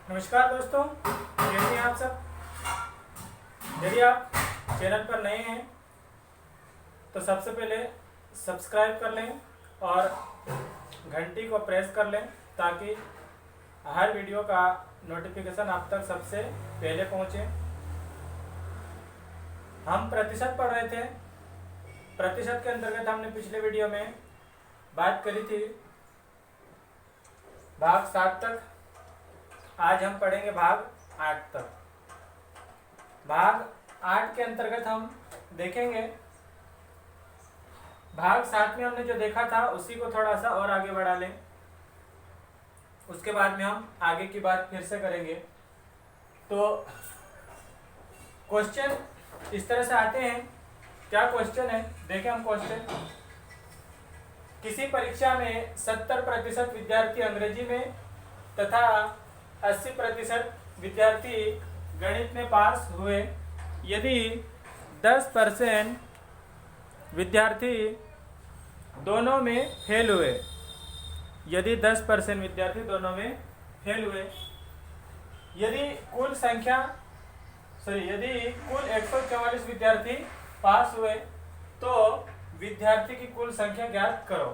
नमस्कार दोस्तों, कैसे हैं आप सब। यदि आप चैनल पर नए हैं तो सबसे पहले सब्सक्राइब कर लें और घंटी को प्रेस कर लें ताकि हर वीडियो का नोटिफिकेशन आप तक सबसे पहले पहुंचे। हम प्रतिशत पढ़ रहे थे। प्रतिशत के अंतर्गत हमने पिछले वीडियो में बात करी थी भाग 7 तक। आज हम पढ़ेंगे भाग 8 तक। भाग 8 के अंतर्गत हम देखेंगे, भाग 7 में हमने जो देखा था उसी को थोड़ा सा और आगे बढ़ा लें। उसके बाद में हम आगे की बात फिर से करेंगे। तो क्वेश्चन इस तरह से आते हैं। क्या क्वेश्चन है, देखें हम क्वेश्चन। किसी परीक्षा में 70% विद्यार्थी अंग्रेजी में तथा 80% विद्यार्थी गणित में पास हुए। यदि 10% विद्यार्थी दोनों में फेल हुए, यदि 10% विद्यार्थी दोनों में फेल हुए, यदि कुल 144 विद्यार्थी पास हुए तो विद्यार्थी की कुल संख्या ज्ञात करो।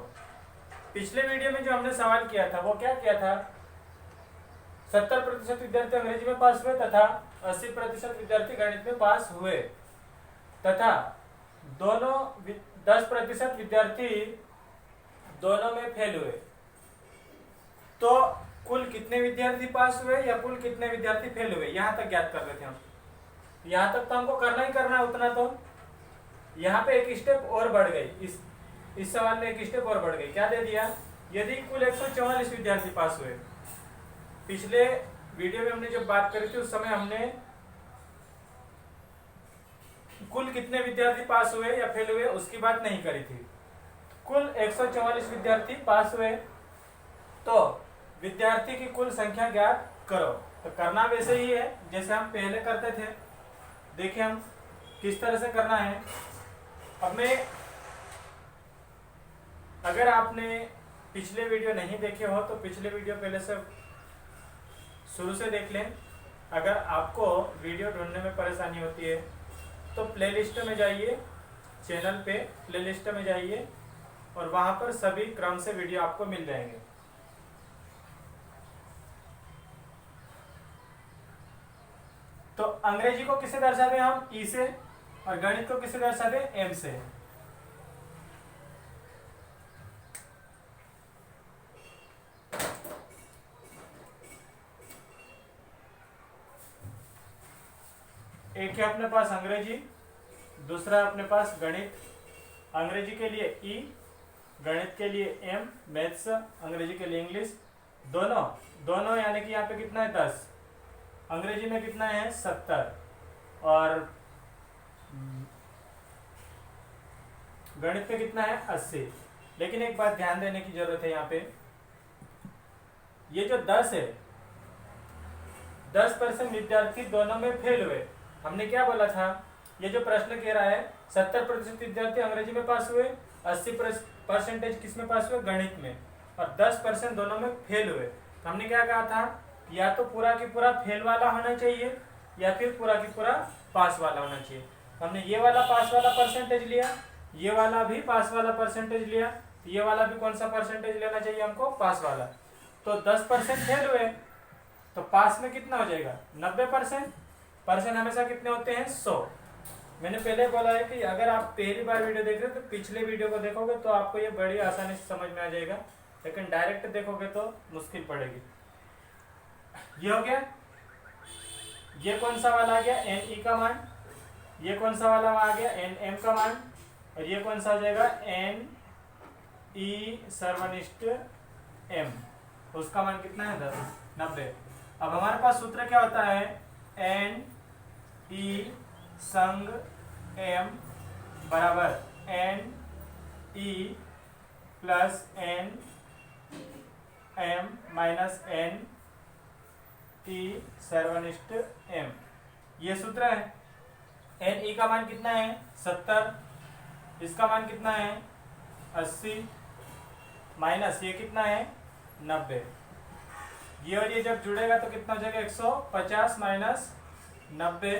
पिछले वीडियो में जो हमने सवाल किया था वो क्या किया था, 70% विद्यार्थी अंग्रेजी में पास हुए तथा 80% विद्यार्थी गणित में पास हुए तथा 10% विद्यार्थी दोनों में फेल हुए। तो कुल कितने विद्यार्थी पास हुए या कुल कितने विद्यार्थी फेल हुए, यहां तक ज्ञात कर रहे थे हम। यहां तक तो हमको करना ही करना है उतना। तो यहाँ पे एक स्टेप और बढ़ गई, इस सवाल में एक स्टेप और बढ़ गई। क्या दे दिया, यदि कुल 144 विद्यार्थी पास हुए। पिछले वीडियो में हमने जब बात करी थी उस समय हमने कुल कितने विद्यार्थी पास हुए या फेल हुए उसकी बात नहीं करी थी। कुल 144 विद्यार्थी पास हुए तो विद्यार्थी की कुल संख्या ज्ञात करो। तो करना वैसे ही है जैसे हम पहले करते थे। देखिए हम किस तरह से करना है। अब मैं, अगर आपने पिछले वीडियो नहीं देखे हो तो पिछले वीडियो पहले से शुरू से देख लें। अगर आपको वीडियो ढूंढने में परेशानी होती है तो प्लेलिस्ट में जाइए, चैनल पे प्लेलिस्ट में जाइए और वहां पर सभी क्रम से वीडियो आपको मिल जाएंगे। तो अंग्रेजी को किसे दर्शाते हैं हम, ई से, और गणित को किसे दर्शाते हैं, एम से। एक है अपने पास अंग्रेजी, दूसरा अपने पास गणित। अंग्रेजी के लिए ई, गणित के लिए एम, मैथ्स, अंग्रेजी के लिए इंग्लिश। दोनों यानी कि यहाँ पे कितना है 10, अंग्रेजी में कितना है 70 और गणित में कितना है 80। लेकिन एक बात ध्यान देने की जरूरत है, यहाँ पे ये जो 10 है, 10% विद्यार्थी दोनों में फेल हुए। हमने क्या बोला था, ये जो प्रश्न कह रहा है 70% विद्यार्थी अंग्रेजी में पास हुए, 80% किस में पास हुए, गणित में, और 10% दोनों में फेल हुए। तो हमने क्या कहा था, या तो पूरा की पूरा फेल वाला होना चाहिए या फिर पूरा की पूरा पास वाला होना चाहिए। हमने ये वाला पास वाला परसेंटेज लिया, ये वाला भी पास वाला परसेंटेज लिया, ये वाला भी कौन सा परसेंटेज लेना चाहिए हमको, पास वाला। तो 10% फेल हुए तो पास में कितना हो जाएगा 90%। परसेंट हमेशा कितने होते हैं 100। मैंने पहले बोला है कि अगर आप पहली बार वीडियो देख रहे हो तो पिछले वीडियो को देखोगे तो आपको ये बड़ी आसानी से समझ में आ जाएगा, लेकिन डायरेक्ट देखोगे तो मुश्किल पड़ेगी। ये हो गया, ये कौन सा वाला आ गया, एन ई का मान। ये कौन सा वाला आ गया, एन एम का मान। और ये कौन सा हो जाएगा, एन ई सर्वनिष्ठ एम, उसका मान कितना है 90। अब हमारे पास सूत्र क्या होता है, एन ई संग एम बराबर N E plus N M minus N E सर्वनिष्ठ एम। ये सूत्र है। एन ई का मान कितना है 70, इसका मान कितना है 80, माइनस ये कितना है 90। ये और ये जब जुड़ेगा तो कितना हो जाएगा 150 माइनस 90,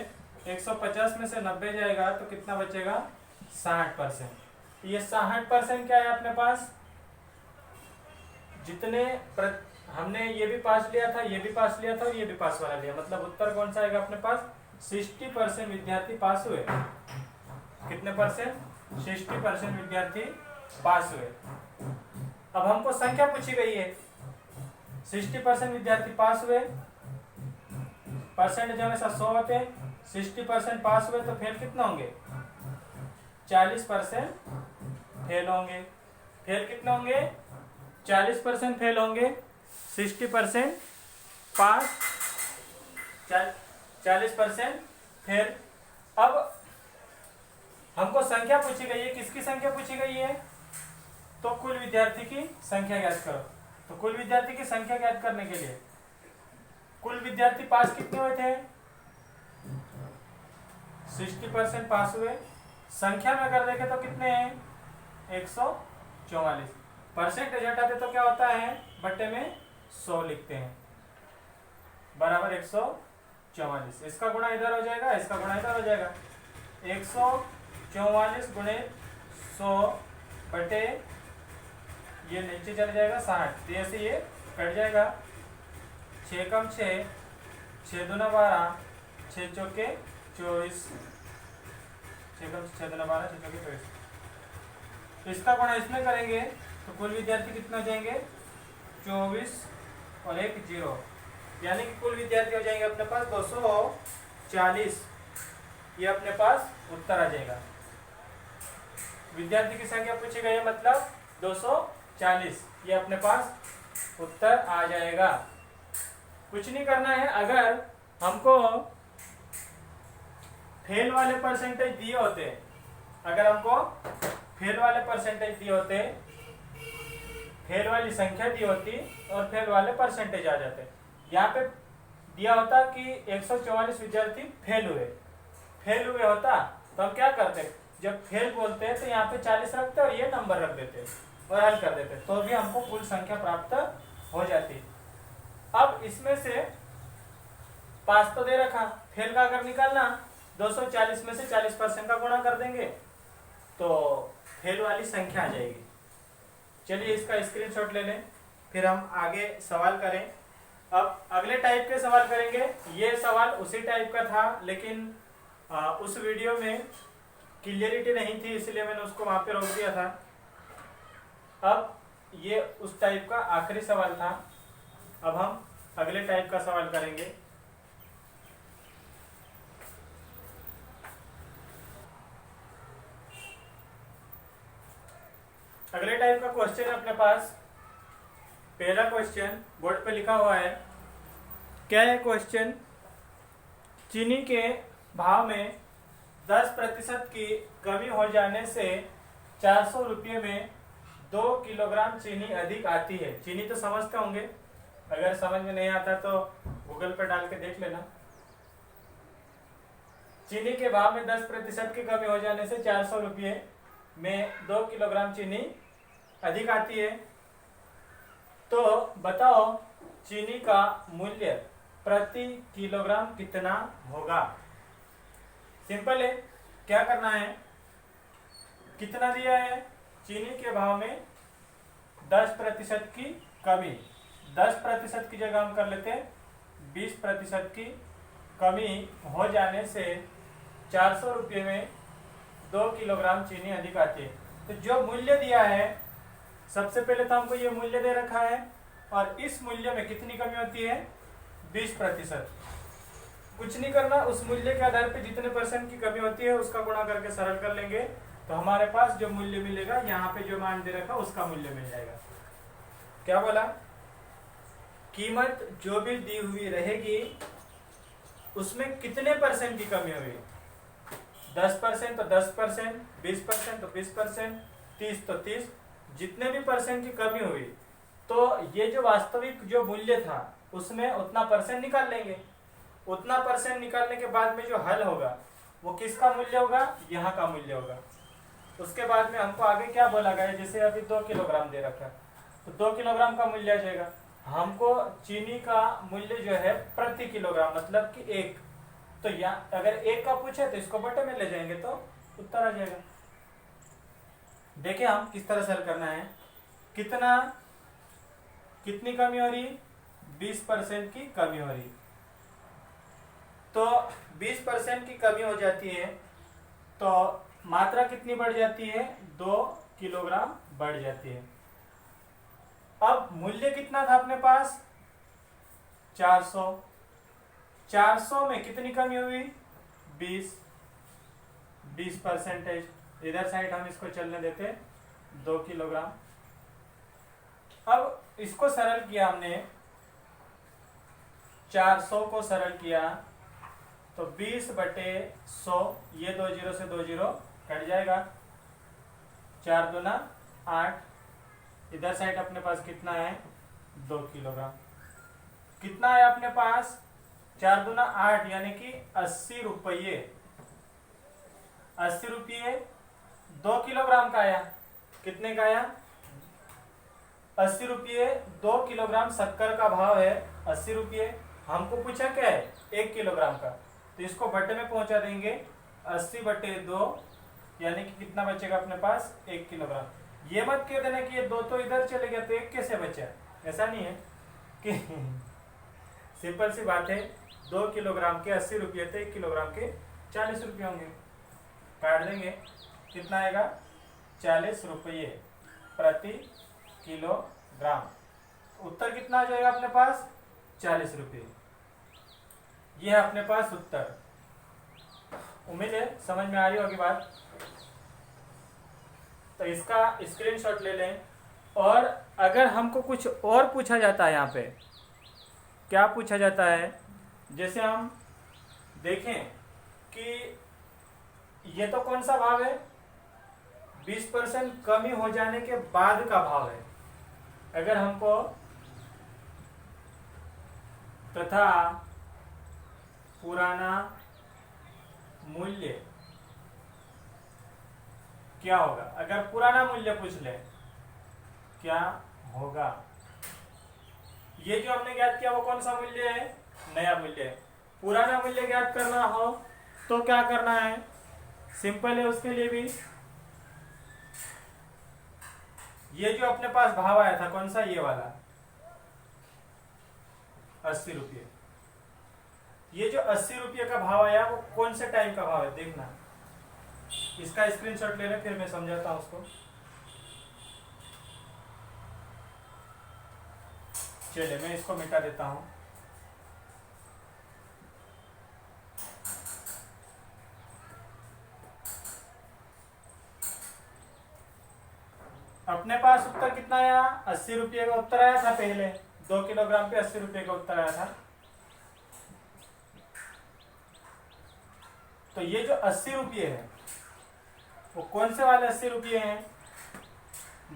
150 में से 90 जाएगा तो कितना बचेगा 60%। ये 60% क्या है अपने पास, जितने हमने ये भी पास लिया था, ये भी पास लिया था और ये भी पास वाला लिया, मतलब उत्तर कौन सा आएगा अपने पास, 60% विद्यार्थी पास हुए। कितने परसेंट, 60% विद्यार्थी पास हुए। अब हमको संख्या पूछी गई है, 60% विद्यार्थी पास हुए, परसेंटेज हमेशा 100 होते हैं, 60% पास हुए तो फेल कितना होंगे, 40% फेल होंगे। फेल कितना होंगे, 40% फेल होंगे, 60% पास, 40% फेल। अब हमको संख्या पूछी गई है, किसकी संख्या पूछी गई है, तो कुल विद्यार्थी की संख्या ज्ञात करो। तो कुल विद्यार्थी की संख्या ज्ञात करने के लिए कुल विद्यार्थी पास कितने हुए थे, 60% पास हुए, संख्या में अगर देखें तो कितने हैं 144, परसेंटेज हटाते तो क्या होता है, बट्टे में 100 लिखते हैं, बराबर 144। इसका गुणा इधर हो जाएगा, इसका गुणा इधर हो जाएगा, 144 गुणे 100 बटे ये नीचे चल जाएगा 60, तो ऐसे ये कट जाएगा, 6 कम 6, 6 दूना 12, 6 चौके 24, 6 कम 6 दूना 12, 6 चौके 24। इसका गुणा इसमें करेंगे तो कुल विद्यार्थी कितना हो जाएंगे 24 और 1 0, यानी कि कुल विद्यार्थी हो जाएंगे अपने पास 240। ये अपने पास उत्तर आ जाएगा। विद्यार्थी की संख्या पूछी गई है मतलब 240, ये अपने पास उत्तर आ जाएगा। कुछ नहीं करना है, अगर हमको फेल वाले परसेंटेज दिए होते, अगर हमको फेल वाले परसेंटेज दिए होते, फेल वाली संख्या दी होती और फेल वाले परसेंटेज आ जाते, यहाँ पे दिया होता कि 144 विद्यार्थी फेल हुए होता, तो हम क्या करते, जब फेल बोलते हैं तो यहाँ पे 40 रखते और ये नंबर रख देते और हल कर देते, तो भी हमको कुल संख्या प्राप्त हो जाती। अब इसमें से पास तो दे रखा, फेल का अगर निकालना 240 में से 40% का गुणा कर देंगे तो फेल वाली संख्या आ जाएगी। चलिए इसका स्क्रीनशॉट ले लें, फिर हम आगे सवाल करें। अब अगले टाइप के सवाल करेंगे। ये सवाल उसी टाइप का था, लेकिन उस वीडियो में क्लियरिटी नहीं थी, इसलिए मैंने उसको वहां पे रोक दिया था। अब ये उस टाइप का आखिरी सवाल था, अब हम अगले टाइप का सवाल करेंगे। अगले टाइप का क्वेश्चन है अपने पास। पहला क्वेश्चन बोर्ड पे लिखा हुआ है, क्या है क्वेश्चन, चीनी के भाव में 10% की कमी हो जाने से 400 रुपये में 2 किलोग्राम चीनी अधिक आती है। चीनी तो समझते होंगे, अगर समझ में नहीं आता तो गूगल पे डाल के देख लेना। चीनी के भाव में 10% की कमी हो जाने से 400 रुपये में 2 किलोग्राम चीनी अधिक आती है, तो बताओ चीनी का मूल्य प्रति किलोग्राम कितना होगा। सिंपल है, क्या करना है, कितना दिया है, चीनी के भाव में 10% की कमी, 10% की जगह हम कर लेते हैं 20% की कमी हो जाने से 400 रुपये में 2 किलोग्राम चीनी अधिक आती है। तो जो मूल्य दिया है, सबसे पहले तो हमको ये मूल्य दे रखा है और इस मूल्य में कितनी कमी होती है 20%। कुछ नहीं करना, उस मूल्य के आधार पे जितने % की कमी होती है उसका गुणा करके सरल कर लेंगे, तो हमारे पास जो मूल्य मिलेगा, यहाँ पे जो मान दे रखा उसका मूल्य मिल जाएगा। क्या बोला, कीमत जो भी दी हुई रहेगी उसमें कितने % की कमी हुई, 10% तो 10%, 20% तो 20%, 30 तो 30, जितने भी % की कमी हुई तो ये जो वास्तविक जो मूल्य था उसमें उतना % निकाल लेंगे। उतना % निकालने के बाद में जो हल होगा वो किसका मूल्य होगा, यहाँ का मूल्य होगा। उसके बाद में हमको आगे क्या बोला गया, जैसे अभी 2 किलोग्राम दे रखा है तो 2 किलोग्राम का मूल्य आ जाएगा। हमको चीनी का मूल्य जो है प्रति किलोग्राम, मतलब कि एक, तो या अगर एक का पूछे तो इसको बटे में ले जाएंगे तो उत्तर आ जाएगा। देखिए हम किस तरह से हल करना है। कितनी कमी हो रही? 20% की कमी हो रही। तो 20% की कमी हो जाती है तो मात्रा कितनी बढ़ जाती है? 2 किलोग्राम बढ़ जाती है। अब मूल्य कितना था अपने पास? 400। 400 में कितनी कमी हुई? 20%। इधर साइड हम इसको चलने देते 2 किलोग्राम। अब इसको सरल किया हमने, 400 को सरल किया तो 20/100, ये 2 जीरो से 2 जीरो कट जाएगा, 4 दूना 8। इधर साइड अपने पास कितना है? 2 किलोग्राम। कितना है अपने पास? 4 दूना 8 यानी कि 80 रुपये। 80 रुपये 2 किलोग्राम का आया। कितने का आया? 80 रुपये। 2 किलोग्राम शक्कर का भाव है 80 रुपये। हमको पूछा क्या है? 1 किलोग्राम का, तो इसको बटे में पहुंचा देंगे। 80/2 यानी कि कितना बचेगा अपने पास? 1 किलोग्राम। ये मत कह देना कि ये 2 तो इधर चले गया तो 1 कैसे बचा। ऐसा नहीं है कि सिंपल सी बात है, 2 किलोग्राम के 80 रुपये थे, 1 किलोग्राम के 40 रुपये होंगे। काट देंगे, कितना आएगा? 40 रुपये प्रति किलोग्राम। उत्तर कितना आ जाएगा अपने पास? 40 रुपये। यह है अपने पास उत्तर। उम्मीद है समझ में आ रही होगी बात। तो इसका स्क्रीनशॉट ले लें। और अगर हमको कुछ और पूछा जाता है, यहाँ पे क्या पूछा जाता है, जैसे हम देखें कि ये तो कौन सा भाव है? 20% कमी हो जाने के बाद का भाव है। अगर हमको तथा पुराना मूल्य क्या होगा, अगर पुराना मूल्य पूछ ले क्या होगा। ये जो हमने ज्ञात किया वो कौन सा मूल्य है? नया मूल्य है। पुराना मूल्य ज्ञात करना हो तो क्या करना है? सिंपल है उसके लिए भी। ये जो अपने पास भाव आया था कौन सा? ये वाला 80 रुपये। ये जो 80 रुपये का भाव आया वो कौन से टाइम का भाव है देखना। इसका स्क्रीनशॉट ले लें, फिर मैं समझाता हूं उसको। चलिए मैं इसको मिटा देता हूं। अपने पास उत्तर कितना आया? 80 रुपये का उत्तर आया था पहले। 2 किलोग्राम पे 80 रुपये का उत्तर आया था। तो ये जो 80 रुपये है वो कौन से वाले 80 रुपये हैं?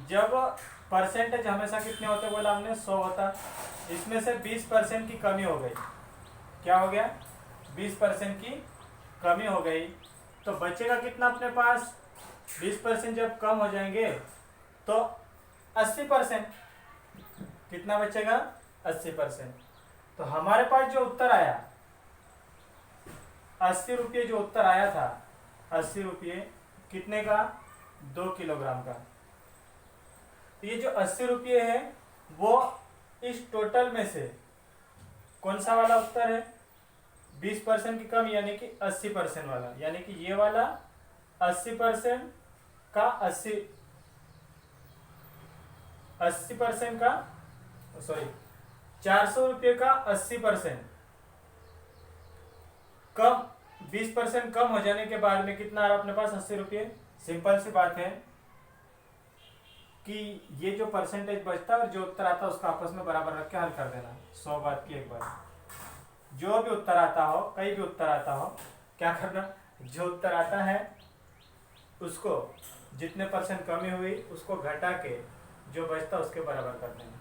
जब परसेंटेज हमेशा कितने होते बोला हमने? 100 होता। इसमें से 20% की कमी हो गई। क्या हो गया? 20% की कमी हो गई तो बचेगा कितना अपने पास? 20% जब कम हो जाएंगे तो 80%। कितना बचेगा? 80%। तो हमारे पास जो उत्तर आया 80 रुपये, जो उत्तर आया था 80 रुपये कितने का? 2 किलोग्राम का। तो ये जो 80 रुपये है वो इस टोटल में से कौन सा वाला उत्तर है? 20% की कम यानी कि 80% वाला, यानी कि ये वाला 80% का 80% का, सॉरी 400 रुपये का 80% कम, 20% कम हो जाने के बाद में कितना आ रहा अपने पास? 80 रुपये। सिंपल सी बात है कि ये जो परसेंटेज बचता है और जो उत्तर आता है उसका आपस में बराबर रख के हल कर देना। 100 बात की एक बार, जो भी उत्तर आता हो, कहीं भी उत्तर आता हो, क्या करना? जो उत्तर आता है उसको जितने परसेंट कमी हुई उसको घटा के जो बचता उसके बराबर कर देना।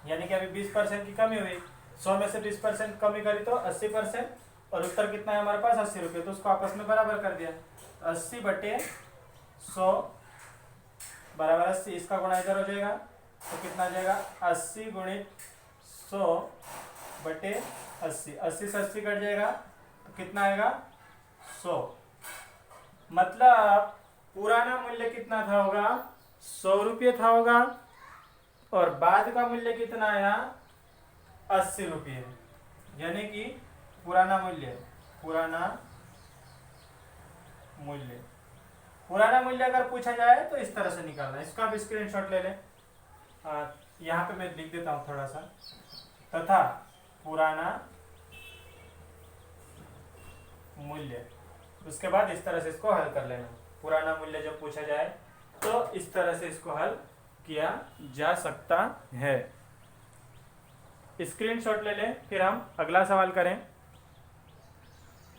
यानी कि अभी 20% की कमी हुई, 100 में से 20% कमी करी तो 80%, और उत्तर कितना है हमारे पास? 80 रुपये। तो उसको आपस में बराबर कर दिया। 80/100 बराबर 80। इसका गुणा इधर हो जाएगा तो कितना आ जाएगा? 80 × 100/80, 80 से 80 कट जाएगा तो कितना आएगा 100। मतलब पुराना मूल्य कितना था होगा 100 रुपये था होगा और बाद का मूल्य कितना आया 80 रुपये। यानी कि पुराना मूल्य अगर पूछा जाए तो इस तरह से निकालना है। इसका भी स्क्रीनशॉट ले लें। यहाँ पे मैं लिख देता हूँ थोड़ा सा, तथा पुराना मूल्य। उसके बाद इस तरह से इसको हल कर लेना। पुराना मूल्य जब पूछा जाए तो इस तरह से इसको हल किया जा सकता है। स्क्रीनशॉट ले लें, फिर हम अगला सवाल करें।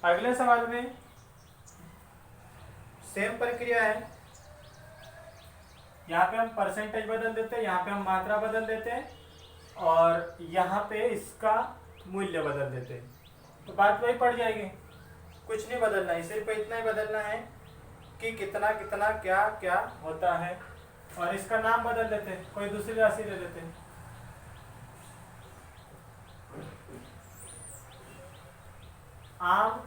अगले सवाल में सेम प्रक्रिया है। यहाँ पे हम परसेंटेज बदल देते हैं, यहाँ पे हम मात्रा बदल देते हैं और यहाँ पे इसका मूल्य बदल देते हैं, तो बात वही पड़ जाएगी। कुछ नहीं बदलना है, सिर्फ इतना ही बदलना है कि कितना कितना क्या क्या होता है और इसका नाम बदल देते हैं, कोई दूसरी राशि ले लेते हैं। आम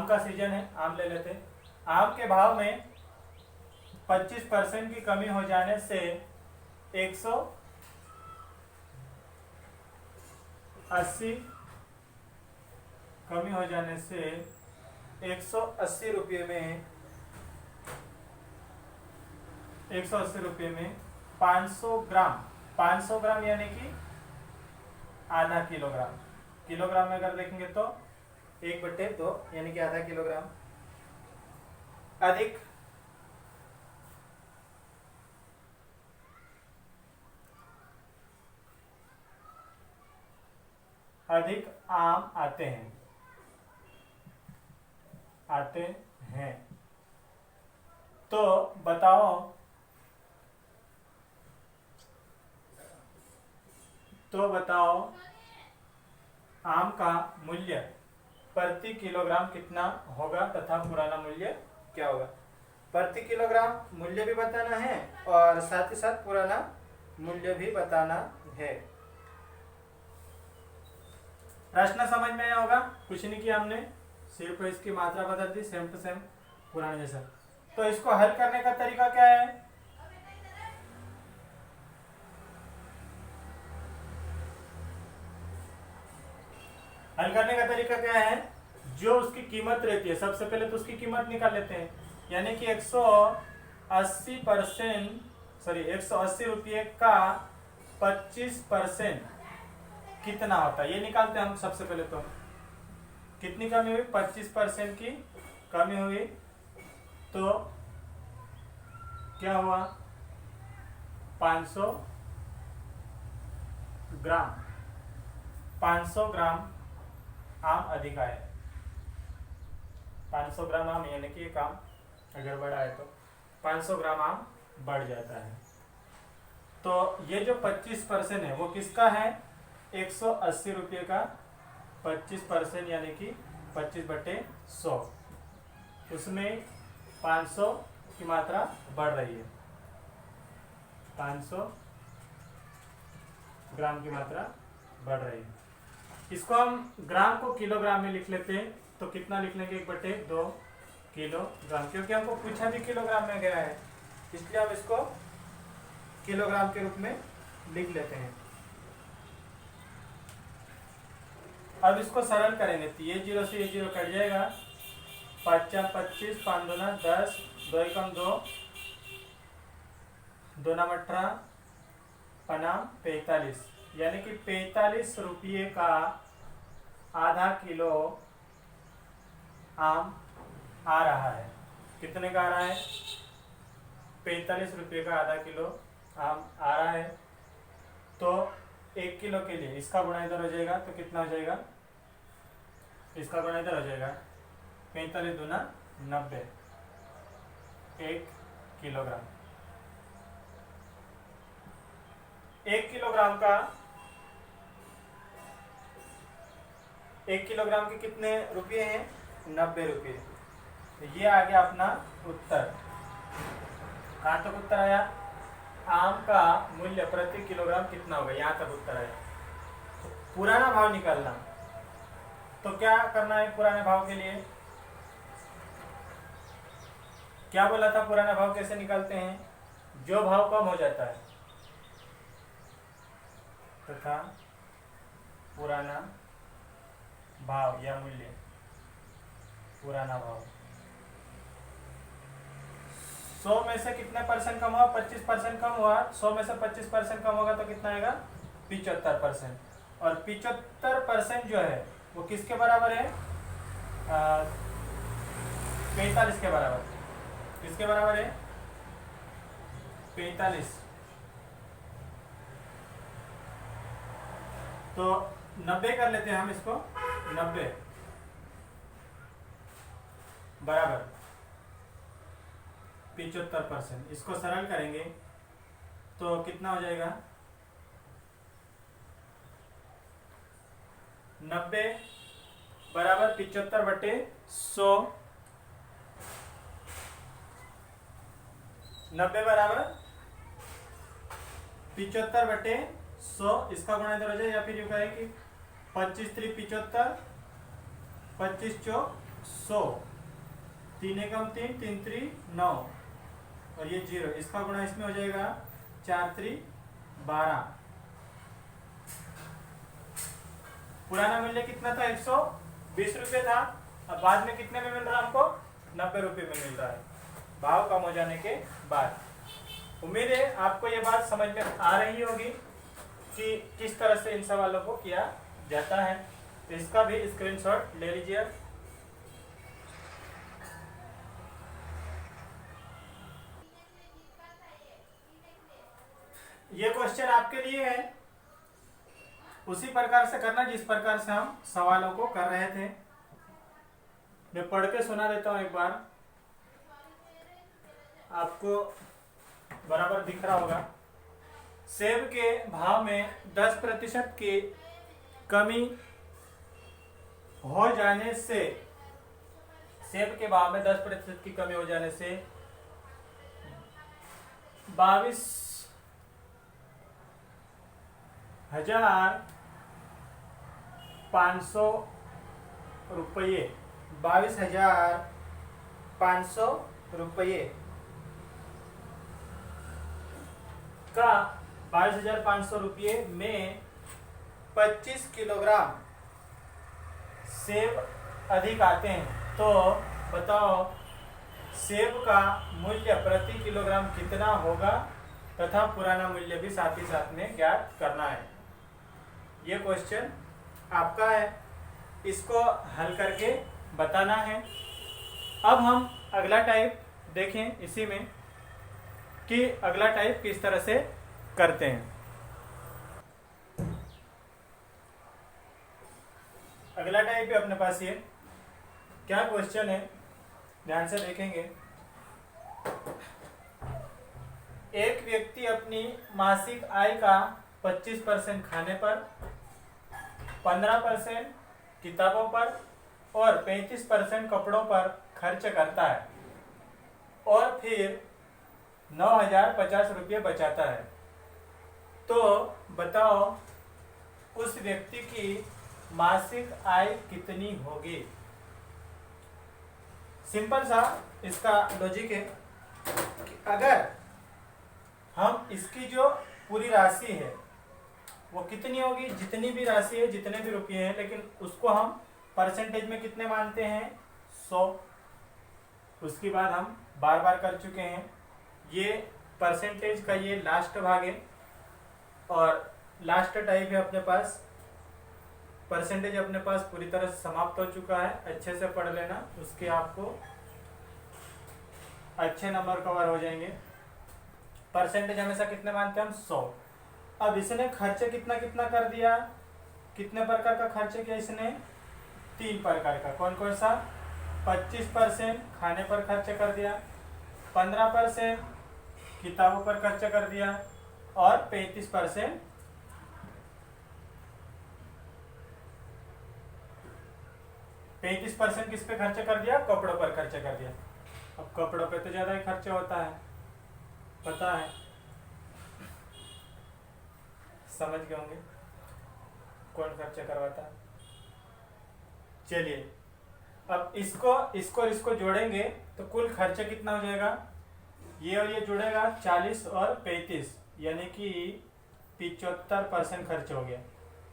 का सीजन है, आम ले लेते हैं। आम के भाव में 25% की कमी हो जाने से 180 कमी हो जाने से 180 रुपये में 500 ग्राम यानी कि आधा किलोग्राम। किलोग्राम में अगर देखेंगे तो 1/2 यानी कि आधा किलोग्राम अधिक आम आते हैं। तो बताओ आम का मूल्य प्रति किलोग्राम कितना होगा तथा पुराना मूल्य क्या होगा। प्रति किलोग्राम मूल्य भी बताना है और साथ ही साथ पुराना मूल्य भी बताना है। प्रश्न समझ में आया होगा। कुछ नहीं किया हमने, सिर्फ इसकी मात्रा बदल दी, सेम टू सेम पुराने जैसा। तो इसको हल करने का तरीका क्या है। हल करने का तरीका क्या है, जो उसकी कीमत रहती है सबसे पहले तो उसकी कीमत निकाल लेते हैं। यानी कि 180 रुपये का 25% कितना होता है ये निकालते हैं हम। सबसे पहले तो कितनी कमी हुई, 25% की कमी हुई, तो क्या हुआ 500 ग्राम आम अधिक आए। 500 ग्राम आम यानी कि एक आम अगर बढ़ा है तो 500 ग्राम आम बढ़ जाता है। तो ये जो 25% है वो किसका है, 180 रुपये का 25% यानी कि 25/100। उसमें 500 की मात्रा बढ़ रही है, 500 ग्राम की मात्रा बढ़ रही है। इसको हम ग्राम को किलोग्राम में लिख लेते हैं, तो कितना लिख लेंगे 1/2 किलोग्राम, क्योंकि हमको पूछा भी किलोग्राम में गया है, इसलिए हम इसको किलोग्राम के रूप में लिख लेते हैं। अब इसको सरल करेंगे तो ये 0 से ये 0 कट जाएगा, 5 × 25, 5 × 10, 2 × 2, 2 × 18, 45, यानी कि 45 रुपये का आधा किलो आम आ रहा है। कितने का आ रहा है, 45 रुपये का आधा किलो आम आ रहा है। तो 1 किलो के लिए इसका गुणा इधर हो जाएगा तो कितना हो जाएगा, इसका गुणा इधर हो जाएगा, 45 दूना 90, 1 किलोग्राम। 1 किलोग्राम का 1 किलोग्राम के कितने रुपये हैं, 90 रुपये। तो ये आ गया अपना उत्तर। कहाँ तक उत्तर आया, आम का मूल्य प्रति किलोग्राम कितना होगा, यहाँ तक उत्तर आया। पुराना भाव निकालना। तो क्या करना है पुराने भाव के लिए? क्या बोला था पुराना भाव कैसे निकालते हैं? जो भाव कम हो जाता है तथा पुराना भाव या मूल्य, पुराना भाव 100 में से कितने परसेंट कम हुआ? 25% कम हुआ। 100 में से 25% कम होगा तो कितना आएगा? 75%। और 75% जो है वो किसके बराबर है? 45 के बराबर। किसके बराबर है? 45। तो 90 कर लेते हैं हम इसको। 90 बराबर 75%। इसको सरल करेंगे तो कितना हो जाएगा? 90 बराबर 75/100। 90 बराबर 75/100। इसका गुणा इधर हो जाए, या फिर यूँ कहें कि 25 3 75, 25 चौक 100, 3 एकम 3, 3 3 9 और ये 0। इसका गुणा इसमें हो जाएगा 4 3 12। पुराना मूल्य कितना था? 120 रुपये था। अब बाद में कितने में मिल रहा है हमको? 90 रुपये में मिल रहा है, भाव कम हो जाने के बाद। उम्मीद है आपको ये बात समझ में आ रही होगी कि किस तरह से इन सवालों को किया जाता है। तो इसका भी स्क्रीनशॉट ले लीजिए। ये क्वेश्चन आपके लिए है, उसी प्रकार से करना जिस प्रकार से हम सवालों को कर रहे थे। मैं पढ़ के सुना देता हूं एक बार, आपको बराबर दिख रहा होगा। सेब के भाव में 10% की कमी हो जाने से, सेब के भाव में 10% की कमी हो जाने से 22,500 रुपये, 22,500 रुपये का 22,500 रुपये में 25 किलोग्राम सेब अधिक आते हैं। तो बताओ सेब का मूल्य प्रति किलोग्राम कितना होगा तथा पुराना मूल्य भी साथ ही साथ में ज्ञात करना है। ये क्वेश्चन आपका है, इसको हल करके बताना है। अब हम अगला टाइप देखें इसी में कि अगला टाइप किस तरह से करते हैं। अगला टाइप है अपने पास, ये क्या क्वेश्चन है ध्यान से देखेंगे। एक व्यक्ति अपनी मासिक आय का 25% खाने पर, 15% किताबों पर और 35% कपड़ों पर खर्च करता है और फिर 9,050 रुपये बचाता है। तो बताओ उस व्यक्ति की मासिक आय कितनी होगी? सिंपल सा इसका लॉजिक है कि अगर हम इसकी जो पूरी राशि है वो कितनी होगी, जितनी भी राशि है, जितने भी रुपये हैं, लेकिन उसको हम परसेंटेज में कितने मानते हैं? 100। उसकी बात हम बार बार कर चुके हैं। ये परसेंटेज का ये लास्ट भाग है और लास्ट टाइप है अपने पास। परसेंटेज अपने पास पूरी तरह से समाप्त हो चुका है, अच्छे से पढ़ लेना, उसके आपको अच्छे नंबर कवर हो जाएंगे। परसेंटेज हमेशा कितने मानते हैं हम? 100। अब इसने खर्चे कितना कितना कर दिया, कितने प्रकार का खर्चे किया इसने? 3 प्रकार का। कौन कौन सा? 25% खाने पर खर्च कर दिया, 15% किताबों पर खर्च कर दिया और 35% किस पे खर्च कर दिया? कपड़ों पर खर्च कर दिया। अब कपड़ों पे तो ज्यादा ही खर्चा होता है, पता है, समझ गए होंगे। कौन खर्चा करवाता है? चलिए अब इसको जोड़ेंगे तो कुल खर्चा कितना हो जाएगा? ये और ये जुड़ेगा 40 और 35 यानी कि 75% खर्च हो गया।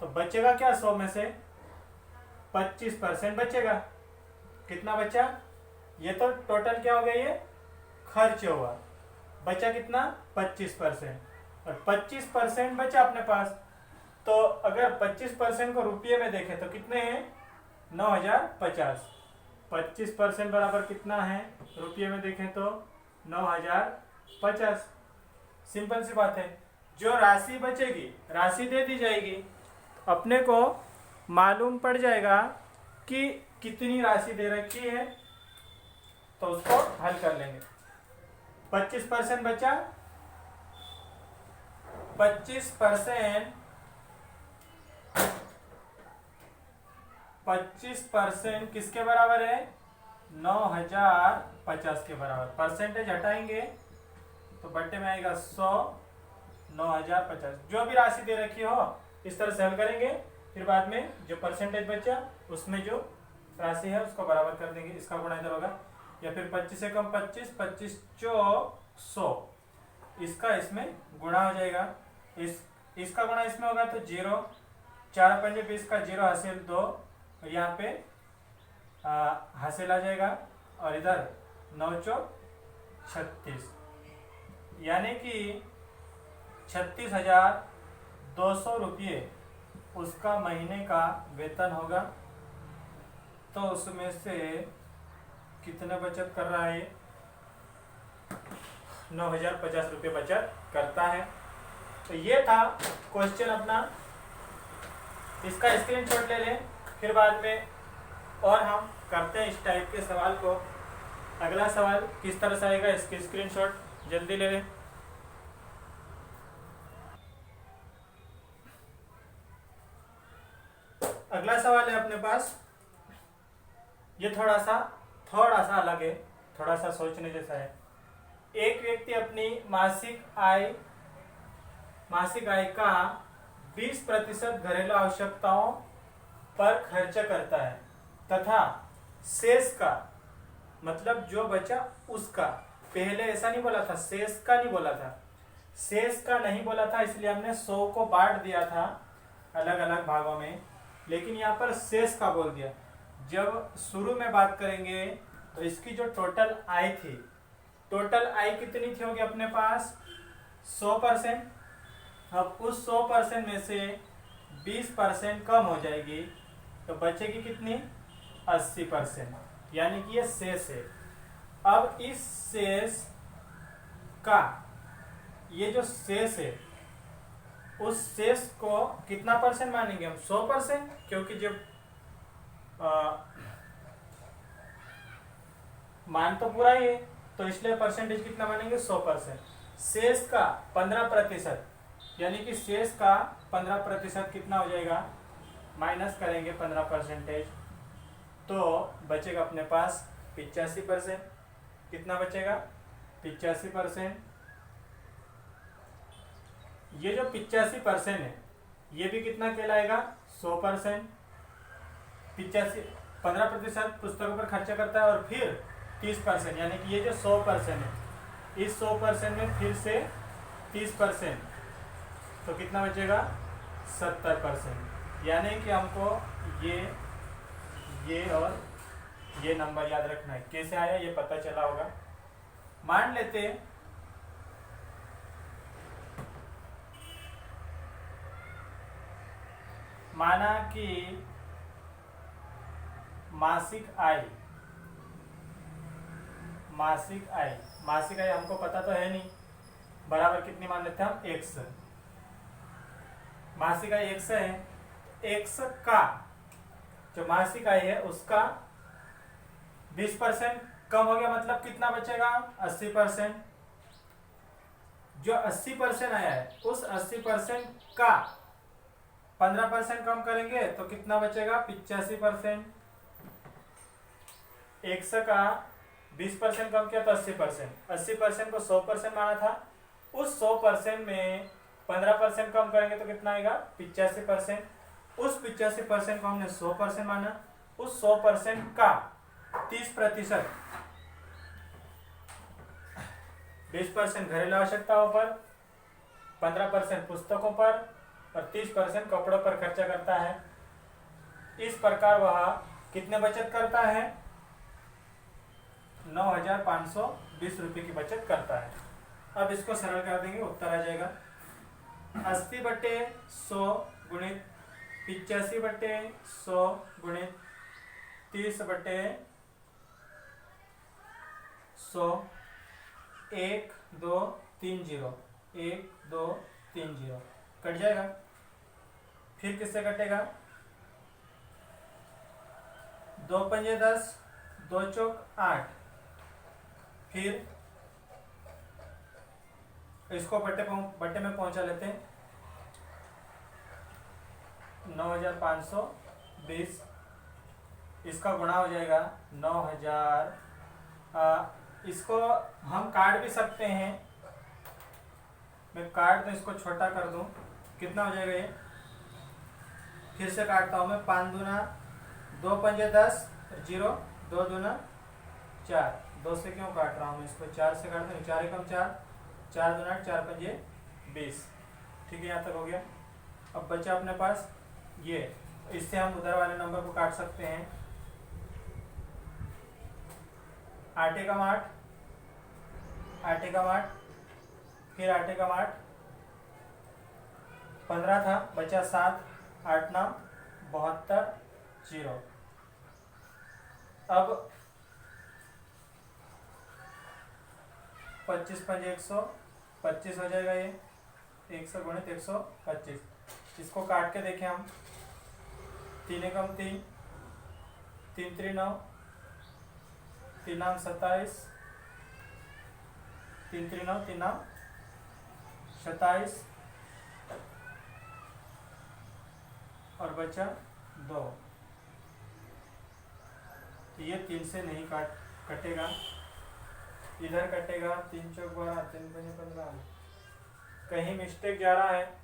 तो बचेगा क्या 100 में से? 25% बचेगा। कितना बचा? ये तो टोटल क्या हो गया? ये खर्च हुआ। बचा कितना? 25%। और 25% बचा अपने पास। तो अगर 25% को रुपये में देखें तो कितने हैं? 9050। 25% बराबर कितना है रुपये में देखें तो? 9050। सिंपल सी बात है। जो राशि बचेगी राशि दे दी जाएगी, अपने को मालूम पड़ जाएगा कि कितनी राशि दे रखी है, तो उसको हल कर लेंगे। 25% बचा। 25% किसके बराबर है? 9050 के बराबर। परसेंटेज हटाएंगे तो बट्टे में आएगा 100, 9050। जो भी राशि दे रखी हो इस तरह से हल करेंगे, फिर बाद में जो परसेंटेज बचा उसमें जो राशि है उसको बराबर कर देंगे। इसका गुणा इधर होगा, या फिर 25 से कम 25, 25 चौक 100, इसका इसमें गुणा हो जाएगा। इसका गुणा इसमें होगा तो 0, 4 पंजे 20 का 0 हासिल 2, और यहाँ पे हासिल आ जाएगा, और इधर 9 चौक 36, यानी कि 36,200 रुपये उसका महीने का वेतन होगा। तो उसमें से कितने बचत कर रहा है? 9050 रुपये बचत करता है। तो ये था क्वेश्चन अपना। इसका स्क्रीनशॉट ले लें, फिर बाद में और हम करते हैं इस टाइप के सवाल को। अगला सवाल किस तरह से आएगा इसकी स्क्रीनशॉट जल्दी ले लें। अगला सवाल है अपने पास, ये थोड़ा सा अलग है, थोड़ा सा सोचने जैसा है। एक व्यक्ति अपनी मासिक आय का 20% घरेलू आवश्यकताओं पर खर्च करता है तथा शेष का, मतलब जो बचा उसका, पहले ऐसा नहीं बोला था, शेष का नहीं बोला था, शेष का नहीं बोला था, इसलिए हमने 100 को बांट दिया था अलग अलग भागों में, लेकिन यहाँ पर शेष का बोल दिया। जब शुरू में बात करेंगे तो इसकी जो टोटल आय थी, टोटल आय कितनी थी होगी अपने पास? 100%। अब उस 100% में से 20% कम हो जाएगी तो बचेगी कितनी? 80%, यानी कि ये शेष है। अब इस शेष का, ये जो शेष है उस शेष को कितना परसेंट मानेंगे हम? 100%, क्योंकि जब मान तो पूरा ही है तो इसलिए परसेंटेज कितना मानेंगे? 100%। शेष का 15%, यानी कि शेष का 15% कितना हो जाएगा? माइनस करेंगे 15%, तो बचेगा अपने पास 85%। कितना बचेगा? 85%। ये जो 85% है ये भी कितना कहलाएगा? 100%। 15% पुस्तकों पर खर्चा करता है, और फिर 30%, यानी कि ये जो 100% है, इस 100% में फिर से 30%, तो कितना बचेगा? 70%। यानी कि हमको ये और ये नंबर याद रखना है। कैसे आया ये पता चला होगा। मान लेते माना कि मासिक आय हमको पता तो है नहीं, बराबर कितनी मान लेते हैं हम? 100। मासिक आय 100 है, 100 का जो मासिक आय है उसका 20% कम हो गया, मतलब कितना बचेगा? 80%। जो 80% आया है उस 80% का 15% कम करेंगे तो कितना बचेगा? 85%। 100 का 20% कम किया तो 80%। 80% को 100% माना था, उस 100% में 15% कम करेंगे तो कितना आएगा? 85%। उस 85% को हमने 100% माना, उस 100% का 30%, 20% घरेलू आवश्यकताओं पर, 15% पुस्तकों पर और 30% कपड़ों पर खर्चा करता है। इस प्रकार वह कितने बचत करता है? 9,520 रुपये की बचत करता है। अब इसको सरल कर देंगे, उत्तर आ जाएगा 80/100 गुणित 85/100 गुणित 30/100, 1 2 3 0, 1 2 3 0 कट जाएगा। फिर किससे कटेगा? 2 पंजे 10, 2 चौक 8, फिर इसको बट्टे में पहुंचा लेते हैं। 9,520, इसका गुणा हो जाएगा 9,000। इसको हम काट भी सकते हैं, मैं काट दूं, इसको छोटा कर दूं, कितना हो जाएगा ये? फिर से काटता हूं मैं। 5 दूना 2 पंजे 10, 0, 2 दूना 4, 2 से क्यों काट रहा हूँ मैं इसको? 4 से काट दूँ, 4 एकम 4, 4 दूना 4 पंजे 20। ठीक है, यहाँ तक हो गया। अब बचा अपने पास ये, इससे हम उधर वाले नंबर को काट सकते हैं। 8 एकम 8, 8 एकम 8, फिर 8 एकम 8, 15 था, बचा 7, 8 9 72, 0। अब 25 पंजे 100, 25 हो जाएगा ये, 100 गुणित 125। इसको काट के देखें हम। 3 एकम 3, 3 3 9, 3 9 27, 3 3 9, 3 9 27 और बचा 2। ये 3 से नहीं कटेगा, इधर कटेगा। 3 चौक 12, 3 पंजे 15, कहीं मिस्टेक जा रहा है।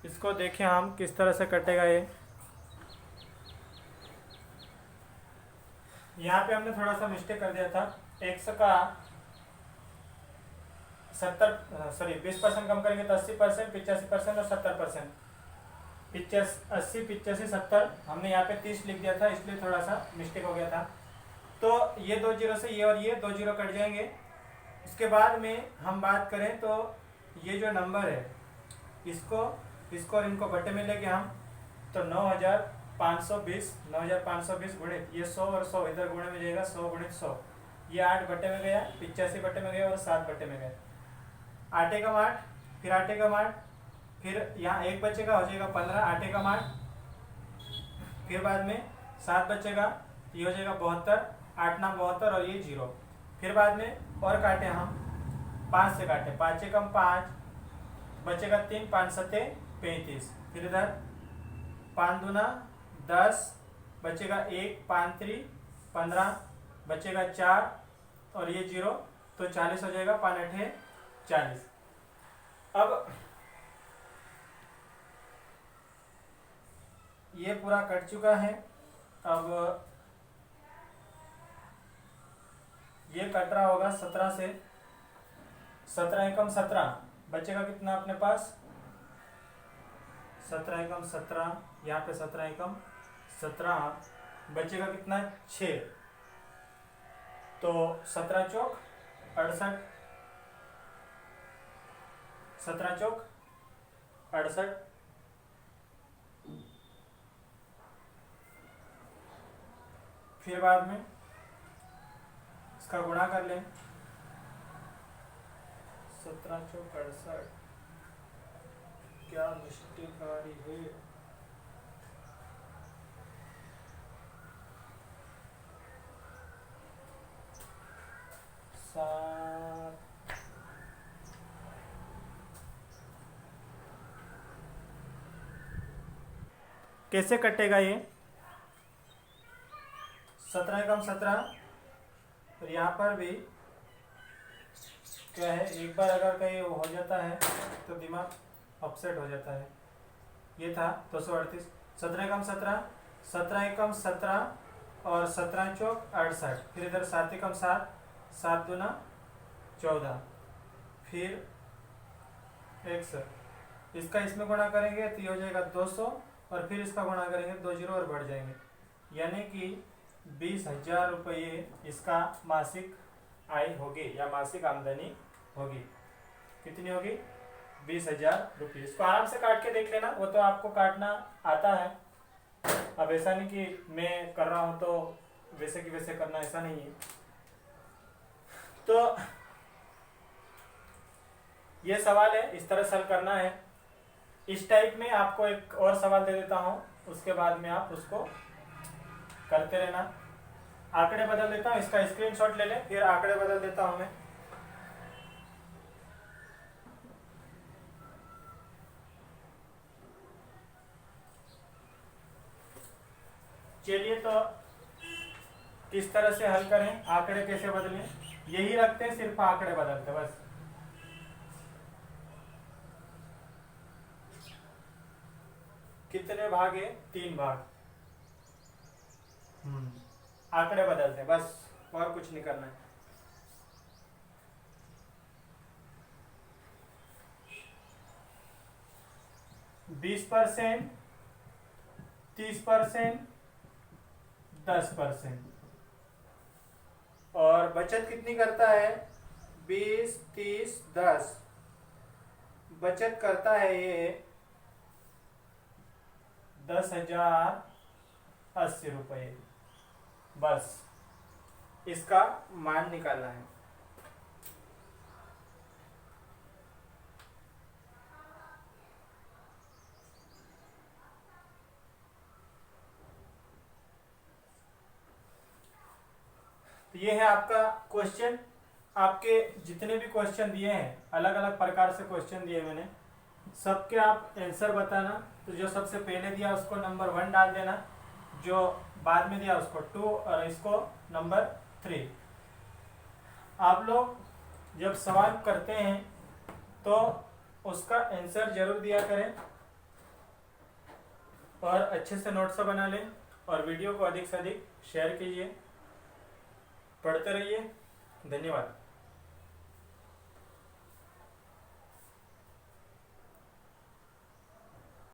इसको देखें हम किस तरह से कटेगा ये। यहाँ पे हमने थोड़ा सा मिस्टेक कर दिया था। 100 का 20% कम करेंगे तो 80%, 85% और 70%। 80, 85, 70, हमने यहाँ पे 30 लिख दिया था, इसलिए थोड़ा सा मिस्टेक हो गया था। तो ये 2 जीरो से ये और ये 2 जीरो कट जाएंगे। इसके बाद में हम बात करें तो ये जो नंबर है, इसको और इनको बट्टे में लेके हम, तो 9,520 गुणित ये 100 और 100 इधर गुणे में जाएगा, 100 गुणित 100, ये 8 बट्टे में गया, 85 बट्टे में गया और 7 बट्टे में गया। 8 एकम 8, फिर 8 एकम 8, फिर यहाँ 1 बचेगा, हो जाएगा 15, 8 एकम 8, फिर बाद में 7 बचेगा, ये हो जाएगा 72, 8 9 72 और ये 0। फिर बाद में और काटे हम, 5 से काटे, 5 एकम 5, बचेगा 3, 5 7 35, फिर इधर 5 दूना 10, बचेगा 1, 5 3 15, बचेगा 4 और ये 0, तो 40 हो जाएगा, 5 8 40। अब ये पूरा कट चुका है। अब ये कट रहा होगा 17 से, 17 एकम 17, बचेगा कितना अपने पास? 17 एकम 17, यहाँ पे 17 एकम 17, बचेगा कितना? 6। तो 17 चौक 68, 17 चौक 68, फिर बाद में इसका गुणा कर लें। 17 चौक 68, क्या मिस्टेक आ रही है? कैसे कटेगा ये? 17 एकम 17, और यहाँ पर भी क्या है, एक बार अगर कहीं हो जाता है तो दिमाग अपसेट हो जाता है। ये था 238, 17 एकम 17, 17 एकम 17 और 17 चौक 68, फिर इधर 7 एकम 7, 7 दूना 14, फिर 61, इसका इसमें गुणा करेंगे तो ये हो जाएगा 200 और फिर इसका गुणा करेंगे 2 जीरो और बढ़ जाएंगे, यानी कि 20,000 रुपये इसका मासिक आय होगी या मासिक आमदनी होगी। कितनी होगी? 20,000 रुपये। इसको आराम से काट के देख लेना, वो तो आपको काटना आता है। अब ऐसा नहीं कि मैं कर रहा हूँ तो वैसे की वैसे करना, ऐसा नहीं है। तो ये सवाल है, इस तरह सॉल्व करना है। इस टाइप में आपको एक और सवाल दे देता हूँ, उसके बाद में आप उसको करते रहना। आंकड़े बदल देता हूँ, इसका स्क्रीनशॉट ले लें, फिर आंकड़े बदल देता हूँ मैं। चलिए, तो किस तरह से हल करें, आंकड़े कैसे बदलें, यही रखते हैं, सिर्फ आंकड़े बदलते बस। कितने भाग है? 3 भाग। आंकड़े बदलते बस, और कुछ नहीं करना है। बीस 30%, 10%। और बचत कितनी करता है? 20, 30, 10। बचत करता है ये 10,080 रुपये। बस इसका मान निकालना है। तो ये है आपका क्वेश्चन। आपके जितने भी क्वेश्चन दिए हैं, अलग अलग प्रकार से क्वेश्चन दिए मैंने, सबके आप आंसर बताना। तो जो सबसे पहले दिया उसको नंबर 1 डाल देना, जो बाद में दिया उसको 2 और इसको नंबर 3। आप लोग जब सवाल करते हैं तो उसका आंसर जरूर दिया करें और अच्छे से नोट्स बना लें, और वीडियो को अधिक से अधिक शेयर कीजिए। पढ़ते रहिए। धन्यवाद।